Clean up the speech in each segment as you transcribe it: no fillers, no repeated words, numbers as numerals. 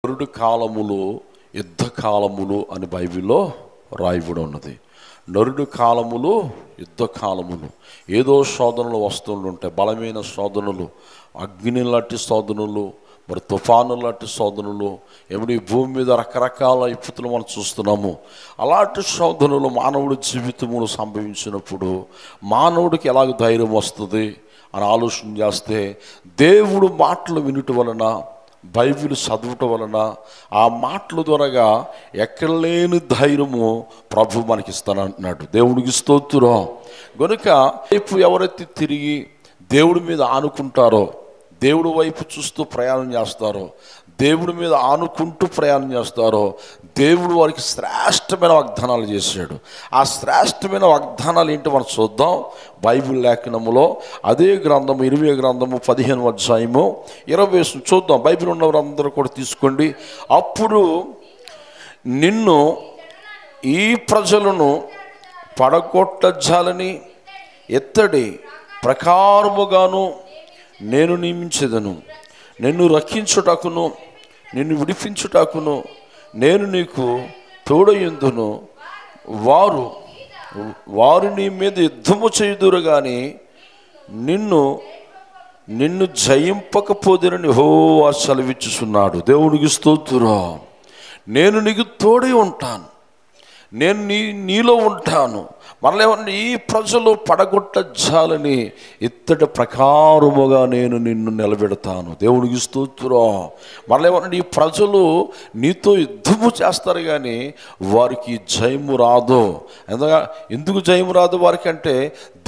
నరుడి కాలములు యుద్ధ కాలములు అని బైబిల్లో రాయబడి ఉన్నది. నరుడి కాలములు యుద్ధ కాలములు. ఏదో శోధనలు వస్తుంటాయి, బలమైన శోధనలు, అగ్ని లాంటి శోధనలు, మరి తుఫాను లాంటి శోధనలు, ఈ భూమి మీద రకరకాల విపత్తులు మనం చూస్తున్నాము. అలాంటి శోధనలు మానవుడి జీవితములు సంభవించినప్పుడు మానవుడికి ఎలాగ ధైర్యం వస్తుంది అని ఆలోచన చేస్తే, దేవుడు మాటలు వినుట వలన, బైబిల్ చదవటం వలన, ఆ మాటల ద్వారాగా ఎక్కడ లేని ధైర్యము ప్రభు మనకి ఇస్తానంటున్నాడు. దేవుడికి స్తోత్రం. కనుక వైపు ఎవరైతే తిరిగి దేవుడి మీద ఆనుకుంటారో, దేవుడి వైపు చూస్తూ ప్రయాణం చేస్తారో, దేవుడి మీద ఆనుకుంటూ ప్రయాణం చేస్తారో, దేవుడు వారికి శ్రేష్టమైన వాగ్దానాలు చేశాడు. ఆ శ్రేష్టమైన వాగ్దానాలు ఏంటో మనం చూద్దాం. బైబిల్ లేఖనములో అదే గ్రంథము, 20 గ్రంథము 15వ అధ్యాయము 20 చూద్దాం. బైబిల్ ఉన్నవారు అందరూ కూడా తీసుకోండి. అప్పుడు నిన్ను ఈ ప్రజలను పడగొట్టజాలని ఎత్తడి ప్రకారముగాను నేను నియమించెదను. నిన్ను రక్షించుటకును నిన్ను విడిపించుటకును నేను నీకు తోడయుందును. వారు నీ మీద యుద్ధము చేయుదురు గాని నిన్ను జయింపకపోదురని యెహోవా సెలవిచ్చుచున్నాడు. దేవునికి స్తోత్రం. నేను నీకు తోడై ఉంటాను, నేను నీలో ఉంటాను. మరలేమన్నా ఈ ప్రజలు పడగొట్టజాలని ఇత్తడి ప్రకారముగా నేను నిన్ను నిలబెడతాను. దేవునికి స్తోత్రం. మరలేమన్నా ఈ ప్రజలు నీతో యుద్ధము చేస్తారు కానీ వారికి జయము రాదు. ఎందుకు జయము రాదు వారికి అంటే,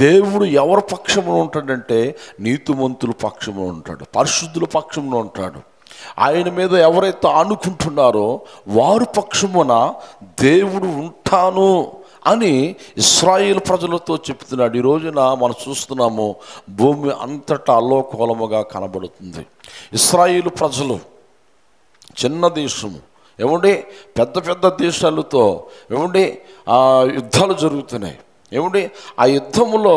దేవుడు ఎవరి పక్షమున ఉంటాడంటే నీతిమంతుల పక్షమున ఉంటాడు, పరిశుద్ధుల పక్షమున ఉంటాడు. ఆయన మీద ఎవరైతే ఆనుకుంటున్నారో వారి పక్షమున దేవుడు ఉంటాను అని ఇశ్రాయేలు ప్రజలతో చెప్తున్నాడు. ఈ రోజున మనం చూస్తున్నాము, భూమి అంతటా అల్లోకోలముగా కనబడుతుంది. ఇశ్రాయేలు ప్రజలు చిన్న దేశము, పెద్ద పెద్ద దేశాలతో యుద్ధాలు జరుగుతున్నాయి. ఆ యుద్ధములో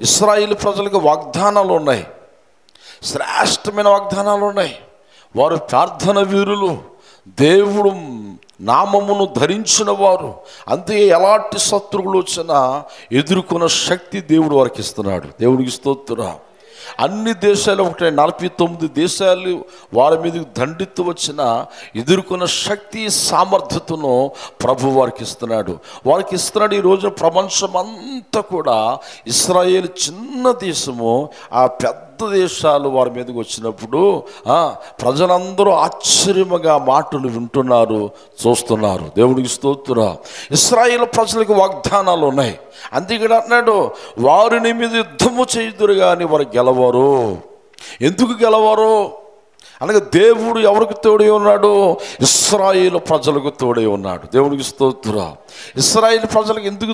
ఇశ్రాయేలు ప్రజలకు వాగ్దానాలు ఉన్నాయి, శ్రేష్టమైన వాగ్దానాలు ఉన్నాయి. వారు ప్రార్థన వీరులు, దేవుడు నామమును ధరించిన వారు. అంతే ఎలాంటి శత్రువులు వచ్చినా ఎదుర్కొన్న శక్తి దేవుడు వారికి ఇస్తున్నాడు. దేవుడికి స్తోత్రం. అన్ని దేశాలు 49 దేశాలు వారి మీదకి దండెత్తి వచ్చిన ఎదుర్కొన్న శక్తి సామర్థ్యతను ప్రభు వారికి ఇస్తున్నాడు. ఈ రోజున ప్రపంచం అంతా కూడా ఇశ్రాయేలు చిన్న దేశము, ఆ పెద్ద దేశాలు వారి మీదకి వచ్చినప్పుడు ప్రజలందరూ ఆశ్చర్యముగా మాటలు వింటున్నారు, చూస్తున్నారు. దేవుడికి స్తోత్రం. ఇశ్రాయేలు ప్రజలకు వాగ్దానాలు ఉన్నాయి. అందుకని అన్నాడు, వారిని మీద యుద్ధము చేయుదురు కానీ వారు గెలవరు. ఎందుకు గెలవరు అనగా, దేవుడు ఎవరికి తోడై ఉన్నాడు? ఇశ్రాయేలు ప్రజలకు తోడై ఉన్నాడు. దేవుడికి స్తోత్రం. ఇశ్రాయేలు ప్రజలకు ఎందుకు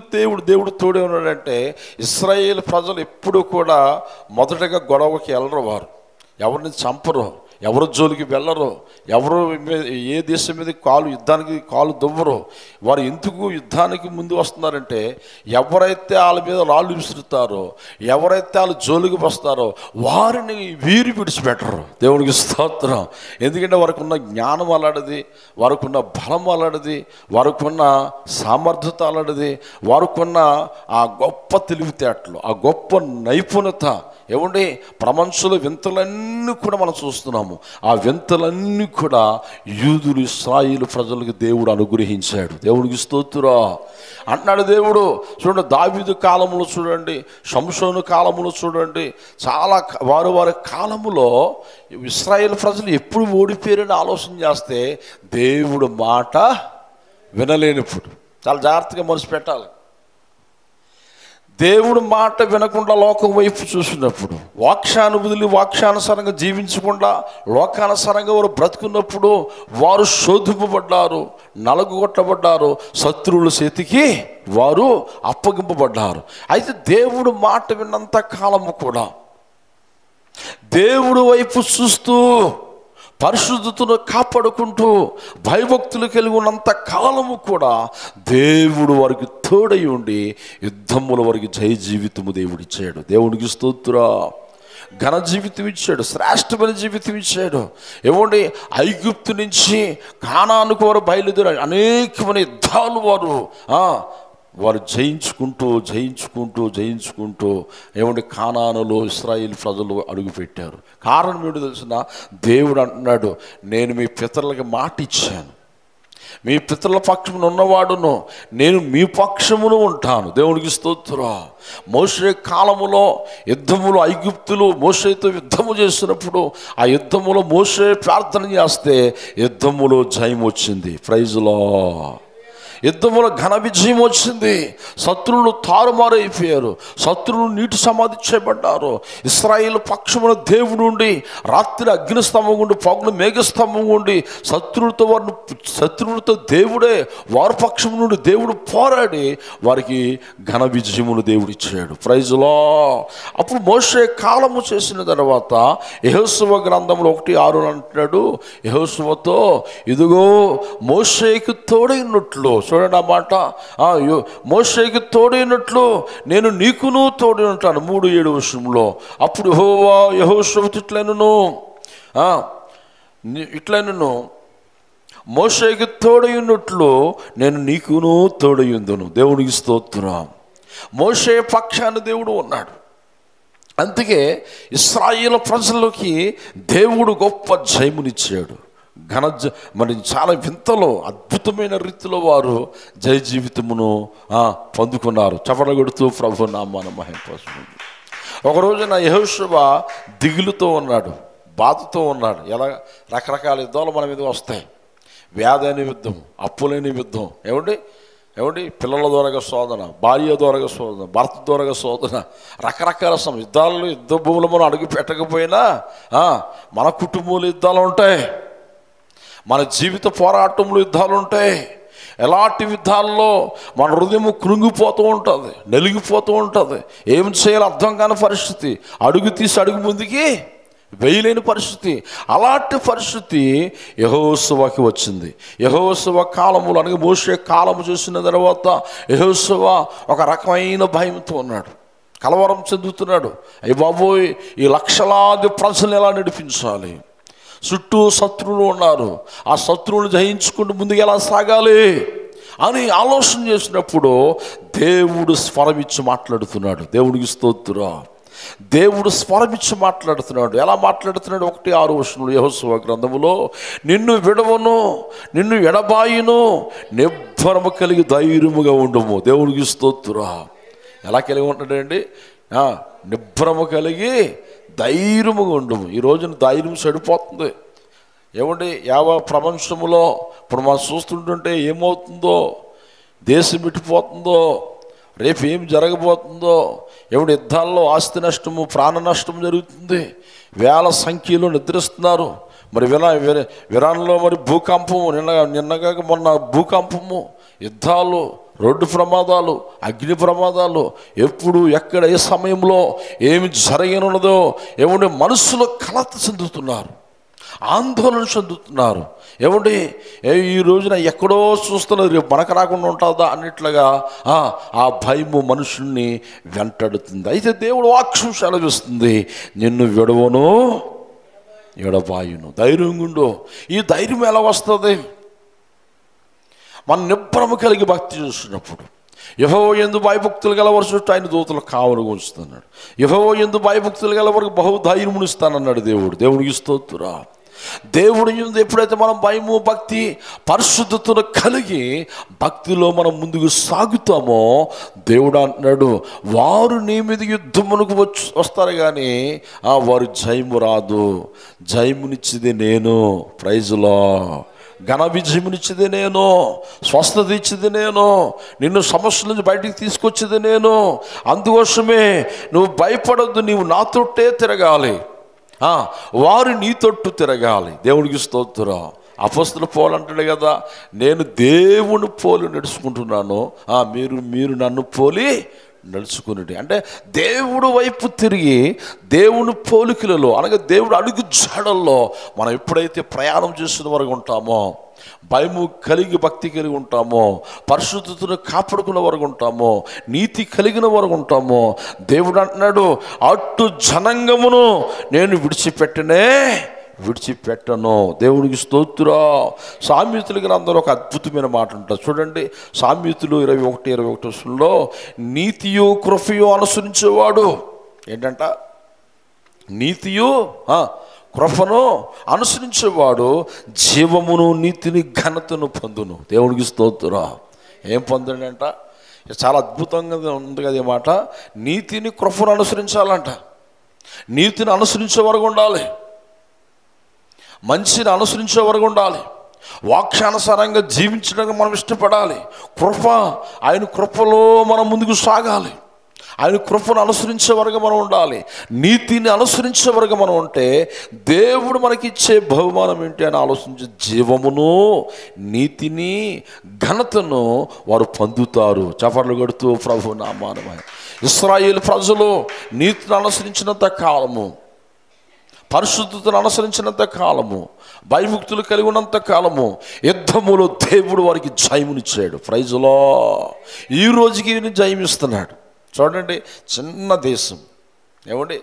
దేవుడు తోడై ఉన్నాడంటే, ఇశ్రాయేలు ప్రజలు ఎప్పుడు కూడా మొదటగా గొడవకి వెళ్ళరు. వారు ఎవరిని చంపరు, ఎవరు జోలికి వెళ్ళరు, ఎవరు ఏ దేశం మీద యుద్ధానికి కాలు దువ్వరు. వారు ఎందుకు యుద్ధానికి ముందు వస్తున్నారంటే, ఎవరైతే వాళ్ళ మీద రాళ్ళు విసురుతారో, ఎవరైతే వాళ్ళు జోలికి వస్తారో వారిని వీరు విడిచిపెట్టరు. దేవుడికి స్తోత్రం. ఎందుకంటే వారికి ఉన్న జ్ఞానం అలాంటిది, వారికి ఉన్న బలం అలాంటిది, వారికి ఉన్న సామర్థ్యత అలాంటిది, వారికి ఉన్న ఆ గొప్ప తెలివితేటలు, ఆ గొప్ప నైపుణ్యత. ప్రపంచంలో వింతలన్నీ కూడా మనం చూస్తున్నాము. ఆ వింతలన్నీ కూడా యూదులు, ఇశ్రాయేలు ప్రజలకు దేవుడు అనుగ్రహించాడు. దేవుడికి స్తోత్రం అంటున్నాడు దేవుడు. చూడండి, దావీదు కాలంలో చూడండి, సంసోను కాలంలో చూడండి, చాలా వారి కాలములో ఇశ్రాయేలు ప్రజలు ఎప్పుడు ఓడిపోయారని ఆలోచన చేస్తే, దేవుడు మాట వినలేనప్పుడు చాలా జాగ్రత్తగా మనసు పెట్టాలి. దేవుడు మాట వినకుండా లోకం వైపు చూసినప్పుడు, వాక్యాన్ని వదిలి వాక్యానుసారంగా జీవించకుండా లోకానుసారంగా వారు బ్రతుకున్నప్పుడు వారు శోధింపబడ్డారు, నలగొట్టబడ్డారు, శత్రువుల చేతికి వారు అప్పగింపబడ్డారు. అయితే దేవుడు మాట విన్నంత కాలము కూడా దేవుడు వైపు చూస్తూ పరిశుద్ధతను కాపాడుకుంటూ భయభక్తులు కలిగి ఉన్నంత కాలము కూడా దేవుడు వారికి తోడై ఉండి యుద్ధముల వారికి జయ జీవితము దేవుడిచ్చాడు. దేవునికి స్తోత్రం. ఘన జీవితం ఇచ్చాడు, శ్రేష్టమైన జీవితం ఇచ్చాడు. ఏమండి, ఐగుప్తు నుంచి కానానుకు వారు బయలుదేరారు. అనేకమైన యుద్ధాలు వారు జయించుకుంటూ ఏమంటే కానానులో ఇశ్రాయేలు ప్రజలు అడుగుపెట్టారు. కారణం ఏంటో తెలిసిన, దేవుడు అంటున్నాడు, నేను మీ పితరులకి మాట ఇచ్చాను, మీ పితరుల పక్షమున ఉన్నవాడును నేను మీ పక్షమును ఉంటాను. దేవునికి స్తోత్రం. మోషే కాలములో యుద్ధములో ఐగుప్తులు మోషేతో యుద్ధము చేసినప్పుడు ఆ యుద్ధములో మోషే ప్రార్థన చేస్తే యుద్ధములో జయం వచ్చింది. Praise lord. యుద్ధములో ఘన విజయం వచ్చింది. శత్రువులు తారుమారైపోయారు, శత్రువులు నీటి సమాధి చేయబడ్డారు. ఇశ్రాయేలు పక్షమున దేవుడు ఉండి రాత్రి అగ్నిస్తంభం ఉండి పగలు మేఘస్తంభం ఉండి శత్రువులతో దేవుడే వారి పక్షం నుండి దేవుడు పోరాడి వారికి ఘన విజయమును దేవుడు ఇచ్చాడు. Praise Lord. అప్పుడు మోషే కాలము చేసిన తర్వాత యెహోషువ గ్రంథంలో 1:6 అంటున్నాడు, యెహోషువతో ఇదిగో మోషేకు తోడైనట్లు, చూడండి ఆ మాట, మోషేకి తోడైనట్లు నేను నీకును తోడై ఉంటాను. 3:7 విషయంలో. అప్పుడు యెహోషువతో ఇట్లైనను మోషేకి తోడైనట్లు నేను నీకును తోడైందును. దేవునికి స్తోత్రం. మోషే పక్షాన దేవుడు ఉన్నాడు. అందుకే ఇశ్రాయేలు ప్రజలకి దేవుడు గొప్ప జయమునిచ్చాడు. మరి చాలా వింతలో అద్భుతమైన రీతిలో వారు జయ జీవితమును పొందుకున్నారు. చపల కొడుతూ ప్రభు నామాన మహింపరచుకుంది. ఒక రోజున యెహోషువ దిగులుతో ఉన్నాడు, బాధతో ఉన్నాడు. ఎలా రకరకాల యుద్ధాలు మన మీద వస్తాయి. వ్యాధి అనే యుద్ధం, అప్పులేని యుద్ధం, ఏమండి పిల్లల ద్వారాగా శోధన, భార్య ద్వారాగా శోధన, భర్త ద్వారాగా శోధన, రకరకాల యుద్ధాలలో యుద్ధ భూములు మనం అడుగు పెట్టకపోయినా మన కుటుంబంలో యుద్ధాలు ఉంటాయి, మన జీవిత పోరాటంలో యుద్ధాలు ఉంటాయి. ఎలాంటి యుద్ధాల్లో మన హృదయం కృంగిపోతూ ఉంటుంది, నలిగిపోతూ ఉంటుంది. ఏం చేయాలో అర్థం కాని పరిస్థితి, అడుగు తీసి అడుగు ముందుకి వేయలేని పరిస్థితి. అలాంటి పరిస్థితి యెహోషువకి వచ్చింది. యెహోషువ కాలములు అనగా మోషే కాలము చేసిన తర్వాత యెహోషువ ఒక రకమైన భయంతో ఉన్నాడు, కలవరం చెందుతున్నాడు. అయ్య బాబోయ్, ఈ లక్షలాది ప్రజలను ఎలా నడిపించాలి, చుట్టూ శత్రువులు ఉన్నారు, ఆ శత్రువులు జయించుకుంటూ ముందుకు ఎలా సాగాలి అని ఆలోచన చేసినప్పుడు దేవుడు స్వరమిచ్చి మాట్లాడుతున్నాడు. దేవుడికి స్తోత్రం. దేవుడు స్వరమిచ్చి మాట్లాడుతున్నాడు. ఎలా మాట్లాడుతున్నాడు? 1:6 యెహోషువ గ్రంథములో, నిన్ను విడవను, నిన్ను ఎడబాయును, నిబ్బరము కలిగి ధైర్యముగా ఉండము. దేవుడికి స్తోత్రం. ఎలా కలిగి ఉంటాడండి? నిబ్బరము కలిగి ధైర్యముగా ఉండము. ఈ రోజున ధైర్యం చెడిపోతుంది. ఏమండి, ప్రపంచంలో ఇప్పుడు మనం చూస్తుంటుంటే ఏమవుతుందో, దేశం పెట్టిపోతుందో, రేపు ఏం జరగబోతుందో, యుద్ధాల్లో ఆస్తి నష్టము, ప్రాణ నష్టం జరుగుతుంది. వేల సంఖ్యలో నిద్రిస్తున్నారు. మరి ఇరాన్లో మరి భూకంపము, నిన్నగా మొన్న భూకంపము, యుద్ధాలు, రోడ్డు ప్రమాదాలు, అగ్ని ప్రమాదాలు, ఎప్పుడు ఎక్కడ ఏ సమయంలో ఏమి జరగనున్నదో ఏమంటే మనసులో కలత చెందుతున్నారు, ఆందోళన చెందుతున్నారు. ఏమండి, ఈ రోజున ఎక్కడో చూస్తున్నారు, రేపు మనకు రాకుండా ఉంటుందా అన్నట్లుగా ఆ భయము మనుషుల్ని వెంటాడుతుంది. అయితే దేవుడు వాక్యం సెలవిస్తుంది, నిన్ను విడవను ఎడబాయును, ధైర్యంగా ఉండు. ఈ ధైర్యం ఎలా వస్తుంది? మన నిబ్బరము కలిగి భక్తి చేస్తున్నప్పుడు. యెహోవా యందు భయభక్తులు గలవారి చుట్టూ ఆయన దూతలు కావలుగా ఉంచుతున్నాడు. యెహోవా యందు భయభక్తులు గలవారికి బహుధైర్యమును ఇస్తానన్నాడు దేవుడు. దేవుడికి స్తోత్రం. దేవుడి యందు ఎప్పుడైతే మనం భయము, భక్తి, పరిశుద్ధతను కలిగి భక్తిలో మనం ముందుకు సాగుతామో దేవుడు అంటున్నాడు, వారు నీ మీద యుద్ధమునకు వస్తారు కానీ వారు జయము రాదు. జయమునిచ్చేది నేను. Praise Lord. ఘన విజయమునిచ్చేది నేను, స్వస్థత ఇచ్చేది నేను, నిన్ను సమస్యల నుంచి బయటికి తీసుకొచ్చేది నేను. అందుకోసమే నువ్వు భయపడొద్దు, నీవు నాతోటే తిరగాలి, వారు నీ తొట్టు తిరగాలి. దేవుడికి స్తోత్రం. అపొస్తలుడు పౌలు అంటాడు కదా, నేను దేవుని పోలి నడుచుకుంటున్నాను, మీరు నన్ను పోలి నడుచుకుని. అంటే దేవుడు వైపు తిరిగి దేవుని పోలికలలో అనగా దేవుడు అడుగు జాడల్లో మనం ఎప్పుడైతే ప్రయాణం చేసిన వరకు ఉంటామో, భయము కలిగి భక్తి కలిగి ఉంటామో, పరిశుద్ధతను కాపాడుకున్న వరకు ఉంటామో, నీతి కలిగిన వరకు ఉంటామో, దేవుడు అంటున్నాడు అటు జనాంగమును నేను విడిచిపెట్టను. దేవునికి స్తోత్రం. సామెతల గ్రంథంలో ఒక అద్భుతమైన మాట ఉంటుంది చూడండి. సామెతలు 21:21లో నీతియు కృపయు అనుసరించేవాడు ఏంటంట, నీతియు కృపను అనుసరించేవాడు జీవమును నీతిని ఘనతను పొందును. దేవునికి స్తోత్రం. ఏం పొందండి? చాలా అద్భుతంగా ఉంది కదా ఈ మాట. నీతిని కృపను అనుసరించాలంట. నీతిని అనుసరించే వరకు ఉండాలి, మంచిని అనుసరించే వరకు ఉండాలి, వాక్యానుసారంగా జీవించడానికి మనం ఇష్టపడాలి. ఆయన కృపలో మనం ముందుకు సాగాలి. ఆయన కృపను అనుసరించే వరకు మనం ఉండాలి. నీతిని అనుసరించే వరకు మనం ఉంటే దేవుడు మనకి ఇచ్చే బహుమానం ఏంటి అని ఆలోచించి జీవమును నీతిని ఘనతను వారు పొందుతారు. చపర్లు కొడుతూ ప్రభు నామానమై. ఇశ్రాయేలు ప్రజలు నీతిని అనుసరించినంత కాలము, పరిశుద్ధతను అనుసరించినంత కాలము, భయముక్తులు కలిగి ఉన్నంత కాలము యుద్ధములో దేవుడు వారికి జయమునిచ్చాడు. ప్రైజులో ఈ రోజుకి జయమిస్తున్నాడు. చూడండి, చిన్న దేశం ఏమండి,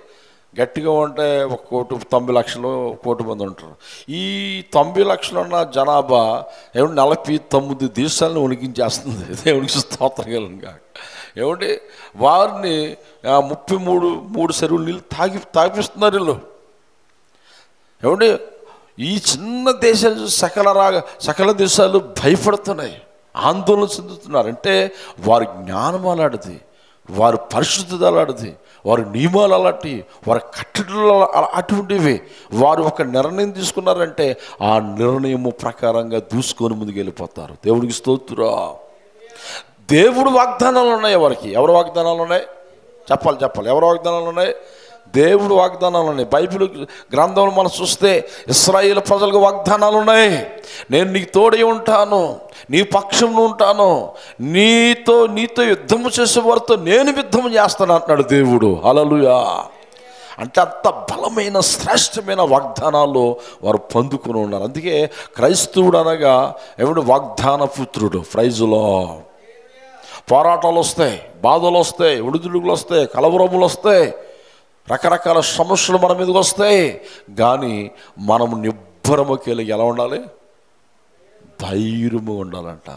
గట్టిగా ఉంటే 1,90,00,000 1,00,00,000 మంది ఉంటారు. ఈ 90 లక్షలు ఉన్న జనాభా ఏమంటే 49 దేశాలను ఉనికించేస్తుంది. దేవునికి స్తోత్రం కలుగును. ఏమంటే వారిని 33 చెరువులు నీళ్ళు తాగిపిస్తున్నారు వీళ్ళు. ఏమంటే ఈ చిన్న దేశాలు సకల దేశాలు భయపడుతున్నాయి, ఆందోళన చెందుతున్నారు. అంటే వారి జ్ఞానం అలాంటిది, వారి పరిశుద్ధత అలాంటిది, వారి నియమాలు అలాంటి, వారి కట్టడలు అటువంటివి. వారు ఒక నిర్ణయం తీసుకున్నారంటే ఆ నిర్ణయము ప్రకారంగా దూసుకొని ముందుకు వెళ్ళిపోతారు. దేవుడికి స్తోత్రం. దేవుడు వాగ్దానాలు ఉన్నాయి వారికి. ఎవరు వాగ్దానాలు ఉన్నాయి? చెప్పాలి. ఎవరు వాగ్దానాలు ఉన్నాయి? దేవుడు వాగ్దానాలు ఉన్నాయి. బైబిల్ గ్రంథంలో మనం చూస్తే ఇశ్రాయేలు ప్రజలకు వాగ్దానాలు ఉన్నాయి. నేను నీకు తోడై ఉంటాను, నీ పక్షంలో ఉంటాను, నీతో యుద్ధము చేసే వారితో నేను యుద్ధము చేస్తాను అంటున్నాడు దేవుడు. హల్లెలూయా. అంటే అంత బలమైన శ్రేష్టమైన వాగ్దానాలు వారు పొందుకుని ఉన్నారు. అందుకే క్రైస్తవుడు అనగా ఎవడు వాగ్దాన పుత్రుడు. ప్రైజులో పోరాటాలు వస్తాయి, బాధలు వస్తాయి, ఒడిదుడుకులు వస్తాయి, కలవరములు వస్తాయి, రకరకాల సమస్యలు మన మీదకి వస్తాయి. కానీ మనము నిబ్బరముకి వెళ్ళి ఎలా ఉండాలి? ధైర్యముగా ఉండాలంట.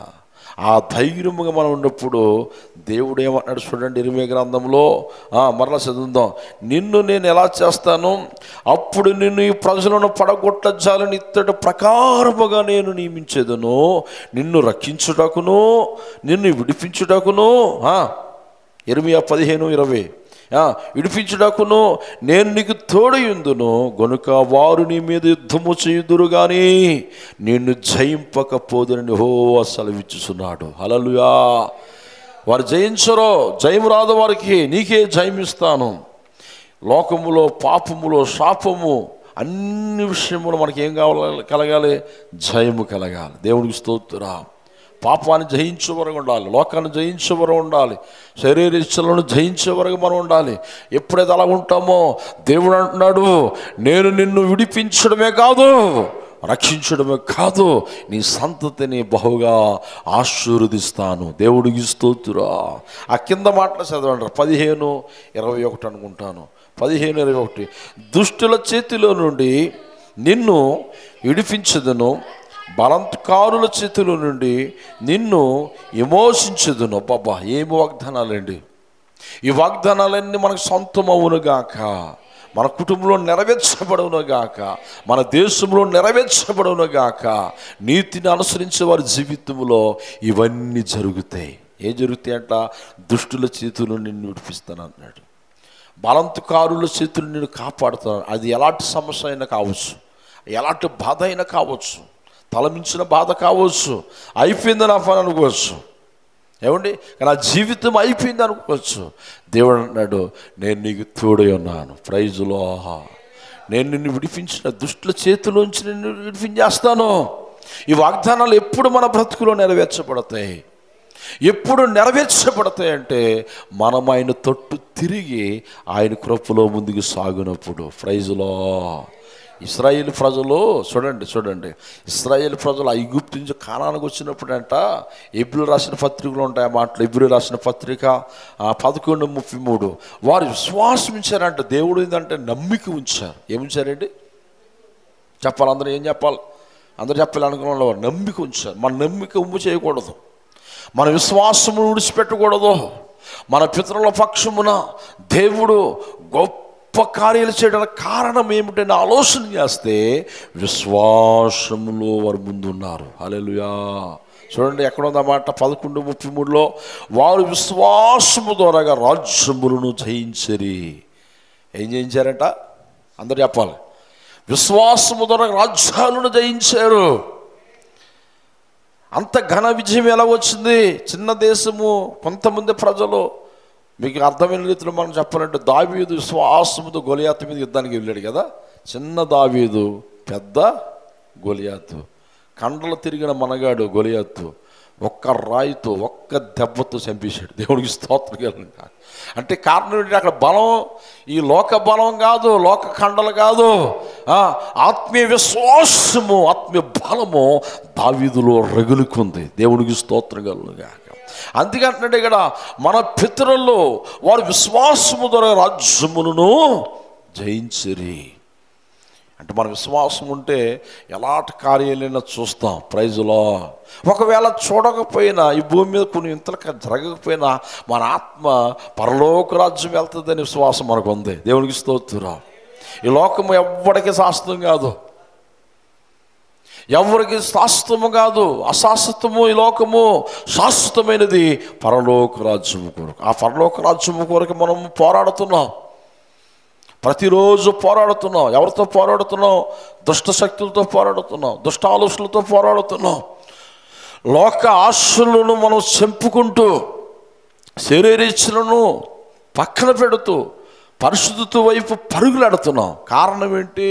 ఆ ధైర్యముగా మనం ఉన్నప్పుడు దేవుడు ఏమన్నాడు చూడండి, ఇర్మీయా గ్రంథంలో మరలా చదువుదాం. నిన్ను నేను ఎలా చేస్తాను, అప్పుడు నిన్ను ఈ ప్రజలను పడగొట్టజాలని ఇత్తడి ప్రకారముగా నేను నియమించేదను, నిన్ను రక్షించుటకును నిన్ను విడిపించుటకును. ఇర్మీయా 15:20 విడిపించుటకును నేను నీకు తోడయుందును గనుక వారు నీ మీద యుద్ధము చేయుదురు గాని నిన్ను జయింపకపోదునని యెహోవా సెలవిచ్చుచున్నాడు. హల్లెలూయా. వారు జయించరో, జయము రాదు వారికి, నీకే జయమిస్తాను. లోకములో పాపములో శాపము అన్ని విషయములు మనకి ఏం కలగాలి? జయము కలగాలి. దేవునికి స్తోత్రం. పాపాన్ని జయించే వరకు ఉండాలి, లోకాన్ని జయించే వరకు ఉండాలి, శరీర ఇచ్చలను జయించే వరకు మనం ఉండాలి. ఎప్పుడైతే అలా ఉంటామో దేవుడు అంటున్నాడు, నేను నిన్ను విడిపించడమే కాదు, రక్షించడమే కాదు, నీ సంతతిని బహుగా ఆశీర్వదిస్తాను. దేవుడికి స్తోత్రం. ఆ కింద మాటలు చదవండి, 15:21 అనుకుంటాను. 15:21 దుష్టుల చేతిలో నుండి నిన్ను విడిపించదును, బలాత్కారుల చేతుల నుండి నిన్ను విమోచించదును. బాబా, ఏమి వాగ్దానాలండి! ఈ వాగ్దానాలన్నీ మనకు సొంతమవునుగాక, మన కుటుంబంలో నెరవేర్చబడునుగాక, మన దేశంలో నెరవేర్చబడునుగాక. నీతిని అనుసరించే వారి జీవితంలో ఇవన్నీ జరుగుతాయి. ఏం జరుగుతాయి అంట? దుష్టుల చేతులు నిన్ను విడిపిస్తాను అన్నాడు, బలాత్కారుల చేతులు నిన్ను కాపాడుతాను. అది ఎలాంటి సమస్య అయినా కావచ్చు, ఎలాంటి బాధ అయినా కావచ్చు, తలమించిన బాధ కావచ్చు, అయిపోయిందని ఆ పని అనుకోవచ్చు, ఏమండి, కానీ ఆ జీవితం అయిపోయింది అనుకోవచ్చు. దేవుడు అన్నాడు, నేను నీకు తోడై ఉన్నాను. ప్రైజులో నేను నిన్ను విడిపించిన దుష్టుల చేతిలోంచి నిన్ను విడిపించేస్తాను. ఈ వాగ్దానాలు ఎప్పుడు మన బ్రతుకులో నెరవేర్చబడతాయి? ఎప్పుడు నెరవేర్చబడతాయంటే మనం ఆయన తట్టు తిరిగి ఆయన కృపలో ముందుకు సాగినప్పుడు. ప్రైజ్లో ఇశ్రాయేలు ప్రజలు చూడండి ఇశ్రాయేలు ప్రజలు ఐగుప్తు నుంచి కానానికి వచ్చినప్పుడంట, ఎబ్రిలు రాసిన పత్రికలు ఉంటాయి ఆ మాటలు. ఎబ్రిలు రాసిన పత్రిక 11:33 వారు విశ్వాసం ఉంచారంట. దేవుడు ఏంటంటే నమ్మిక ఉంచారు. ఏముంచారండి చెప్పాలి, అందరూ ఏం చెప్పాలి, అందరూ చెప్పాలి అనుకున్న వారు నమ్మిక ఉంచారు. మన నమ్మిక ఉమ్ము చేయకూడదు, మన విశ్వాసమును విడిచిపెట్టకూడదు. మన పితరుల పక్షమున దేవుడు గొప్ప కార్యాలు చేయడానికి కారణం ఏమిటని ఆలోచన చేస్తే విశ్వాసములో వారు ముందున్నారు. హల్లెలూయా. చూడండి ఎక్కడ ఉందన్నమాట 11:33 వారు విశ్వాసము ద్వారా రాజ్యములను జయించరి. ఏం జయించారంట అందరు చెప్పాలి, విశ్వాసము ద్వారా రాజ్యాలను జయించారు. అంత ఘన విజయం ఎలా వచ్చింది? చిన్న దేశము, కొంతమంది ప్రజలు. మీకు అర్థమైన రీతిలో మనం చెప్పాలంటే దావీదు విశ్వాసముతో గొలియాతు మీద యుద్ధానికి వెళ్ళాడు కదా. చిన్న దావీదు, పెద్ద గొలియాతు, కండలు తిరిగిన మనగాడు గొలియాతు ఒక్క రాయితో ఒక్క దెబ్బతో చంపేశాడు. దేవుడికి స్తోత్రం కలుగును. అంటే కారణం ఏంటంటే అక్కడ బలం ఈ లోక బలం కాదు, లోక ఖండలు కాదు, ఆత్మీయ విశ్వాసము, ఆత్మీయ బలము దావీదులో రగులుకుంది. దేవుడికి స్తోత్రం కలుగును. అందుకంటే ఇక్కడ మన పితరులు వారు విశ్వాసము ద్వారా రాజ్యములను జయించిరి. అంటే మన విశ్వాసం ఉంటే ఎలాంటి కార్యాలైనా చూస్తాం. ప్రైజ్లో ఒకవేళ చూడకపోయినా ఈ భూమి మీద కొన్ని ఇంతలకు జరగకపోయినా మన ఆత్మ పరలోక రాజ్యం వెళ్తుందని విశ్వాసం మనకు ఉంది. దేవునికి స్తోత్రం. ఈ లోకము ఎవ్వడికి శాశ్వతం కాదు, ఎవరికి శాశ్వతము కాదు, అశాశ్వతము. ఈ లోకము శాశ్వతమైనది పరలోక రాజ్యము కొరకు. ఆ పరలోక రాజ్యము కొరకు మనం పోరాడుతున్నాం, ప్రతిరోజు పోరాడుతున్నాం. ఎవరితో పోరాడుతున్నాం? దుష్ట శక్తులతో పోరాడుతున్నాం, దుష్ట ఆలోచనలతో పోరాడుతున్నాం. లోక ఆశలను మనం చంపుకుంటూ శరీరేచ్ఛలను పక్కన పెడుతూ పరిశుద్ధత వైపు పరుగులాడుతున్నాం. కారణం ఏంటి?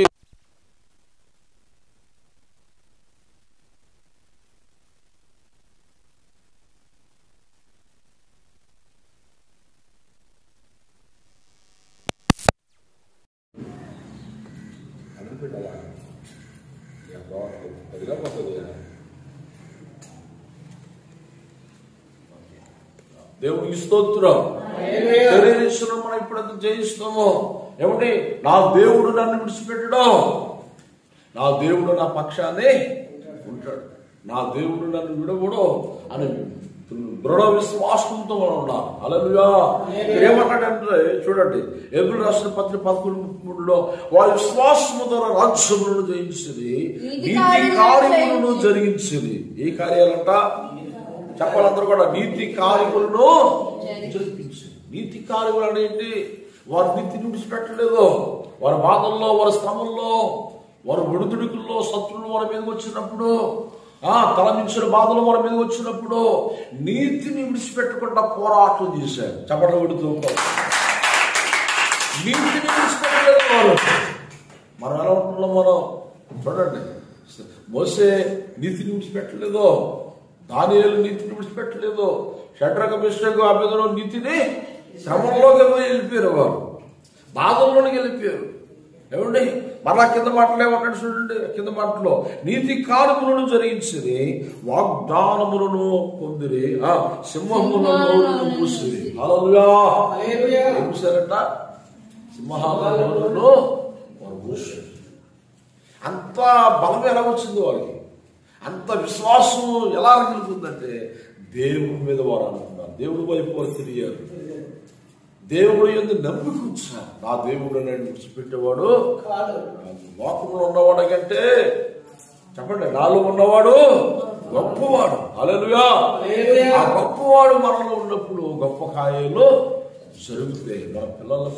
దేవునికి స్తోత్రం. శరీరేశ్వరం మనం ఇప్పుడంత జయిస్తామో ఏమంటే నా దేవుడు నన్ను విడిచిపెట్టడం, నా దేవుడు నా పక్షాన్ని ఉంటాడు, నా దేవుడు నన్ను విడవడు అని దృఢ విశ్వాసంతో మనం ఉండాలి. హల్లెలూయా. ఏమంటాడంటే చూడండి ఎబ్రిలు రాసిన పత్రిక 11:33 వారి విశ్వాసము ద్వారా రాజ్యములను జయించింది, నీతి కార్యములను జరిగించింది. ఏ కార్యాలంట చెప్పాలందరూ కూడా? నీతి కార్యములను జరిపించింది. నీతి కార్యములు అనేది వారు నీతిని విడిచిపెట్టలేదు. వారి బాధల్లో, వారి శ్రమల్లో, వారి ఒడిదుడుకుల్లో శత్రువులు వారి మీదకి వచ్చినప్పుడు, తలమించిన బాధలు మన మీదకి వచ్చినప్పుడు నీతిని విడిచిపెట్టకుండా పోరాటం చేశారు. చెప్పడం కొడుతూ నీతిని విడిచిపెట్టలేదు వారు. మనం ఎలా ఉంటున్నాం? మనం చూడండి, మోసే నీతిని విడిచిపెట్టలేదు, దానియేలు నీతిని విడిచిపెట్టలేదు, షడ్రక మిషకు అబేదనో నీతిని శ్రమంలోకి వెళ్ళిపోయారు, వారు బాధల్లోనికి వెళ్ళిపోయారు. ఏమండి మరలా కింద మాటలు ఏమంటాడు చూడండి, కింద మాటలో నీతి కార్యములను జరిగించింది, వాగ్దానములను పొందిరి, సింహములను మూసిరి. హల్లెలూయా. ఏం చూసారంట? సింహాలను వారు మూసారు. అంత బలం ఎలా వచ్చింది వారికి? అంత విశ్వాసం ఎలా కలుగుతుందంటే దేవుడి మీద వారు అనుకున్నారు, దేవుడి వైపు వారు తిరిగారు, దేవుడు యందు నమ్మిక ఉంచారు. నా దేవుడు నేను విడిచిపెట్టేవాడు కాదు. లోకంలో ఉన్నవాడు కంటే చెప్పండి నాలో ఉన్నవాడు గొప్పవాడు. హల్లెలూయా. ఆ గొప్పవాడు మనలో ఉన్నప్పుడు గొప్ప కార్యాలు జరుగుతాయి. మన పిల్లలు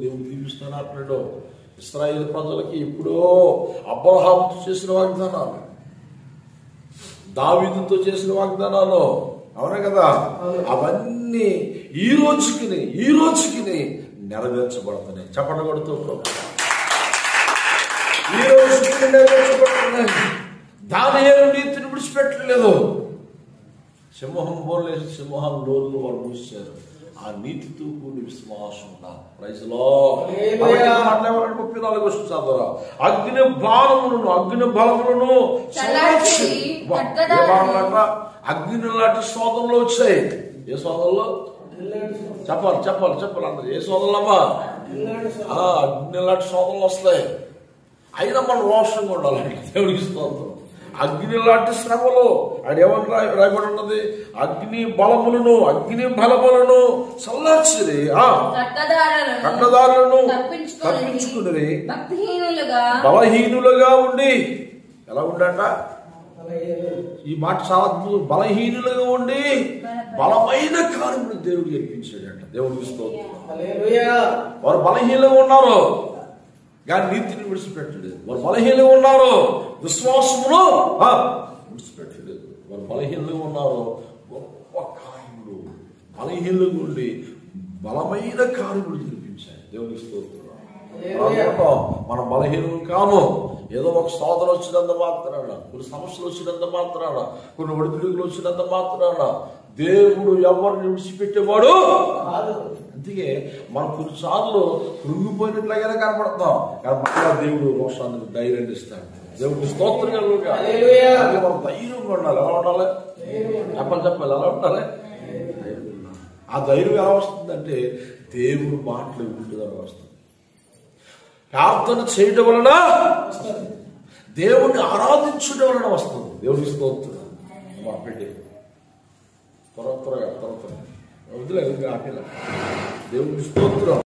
దేవుడు దీవిస్తున్నప్పుడు ఇశ్రాయేలు ప్రజలకి ఎప్పుడో అబ్రహాముతో చేసిన వాగ్దానాలు, దావీదుతో చేసిన వాగ్దానాలు, అవునా కదా, అవన్నీ ఈ రోజుకి నెరవేర్చబడుతున్నాయి. చెప్పండి కొడుతూ ఈ రోజుకి నెరవేర్చబడుతున్నాయి. దానియేలు నీతిని విడిచిపెట్టలేదు, సింహం బోర్లేసి సింహాల నోరును వారు మూసారు. ఆ నీతితో కూడి విశ్వాసం ఉండాలి. Praise lord. 34 వర్షం చదవరా. అగ్ని బాణములను అగ్ని బలములను అగ్ని లాంటి శోధనలు వచ్చాయి. ఏ శోధనలో చెప్పాలి అందరు. ఏ శోధనలమ్మా? అగ్ని లాంటి శోధనలు వస్తాయి. అయినా మనం రోషంగా ఉండాలండి. దేవుడికి స్తోత్రం. అగ్ని లాంటి శ్రమలు ఆయన ఏమని రాయబడి ఉన్నది? అగ్ని బలములను చల్లార్చిరి, కట్టదారులను తప్పించుకుని బలహీనులుగా ఉండి. ఎలా ఉండట ఈ మాట చాలా అద్భుతం. బలహీనులుగా ఉండి బలమైన కార్యములు దేవుడు జరిపించాడంట. దేవుడికి స్తోత్రం. వారు బలహీనంగా ఉన్నారు కానీ నీతిని విడిచిపెట్టలేదు. వారు బలహీనంగా ఉన్నారు, విశ్వాసమును విడిచిపెట్టలేదు. వారు బలహీనంగా ఉన్నారు, గొప్ప కార్యములు బలహీనంగా ఉండి బలమైన కార్యములు జరిపించాయి. దేవుడికి స్తోత్రం. మనం బలహీనం కాము. ఏదో ఒక శోధన వచ్చినంత మాత్రాన, కొన్ని సమస్యలు వచ్చినంత మాత్రాన, కొన్ని ఒడిదుడుకులు వచ్చినంత మాత్రాన దేవుడు ఎవరిని విడిచిపెట్టేవాడు. అందుకే మనం కొన్నిసార్లు కృంగిపోయినట్లుగానే కనపడతాం, కానీ మళ్ళా దేవుడు రోషాన్ని ధైర్యాన్ని ఇస్తాడు. దేవుడికి స్తోత్రం. మనం ధైర్యంగా ఉండాలి. ఎలా ఉండాలి? చెప్పాలి. ఎలా ఉండాలి? ఆ ధైర్యం ఎలా వస్తుందంటే దేవుడు మాటలు వింటుందని వస్తుంది. ప్రార్థన చేయడం వలన, దేవుడిని ఆరాధించడం వలన వస్తుంది. దేవుడికి స్తోత్రం. పెట్టి త్వరగా వదిలేదు. దేవుడికి స్తోత్రం.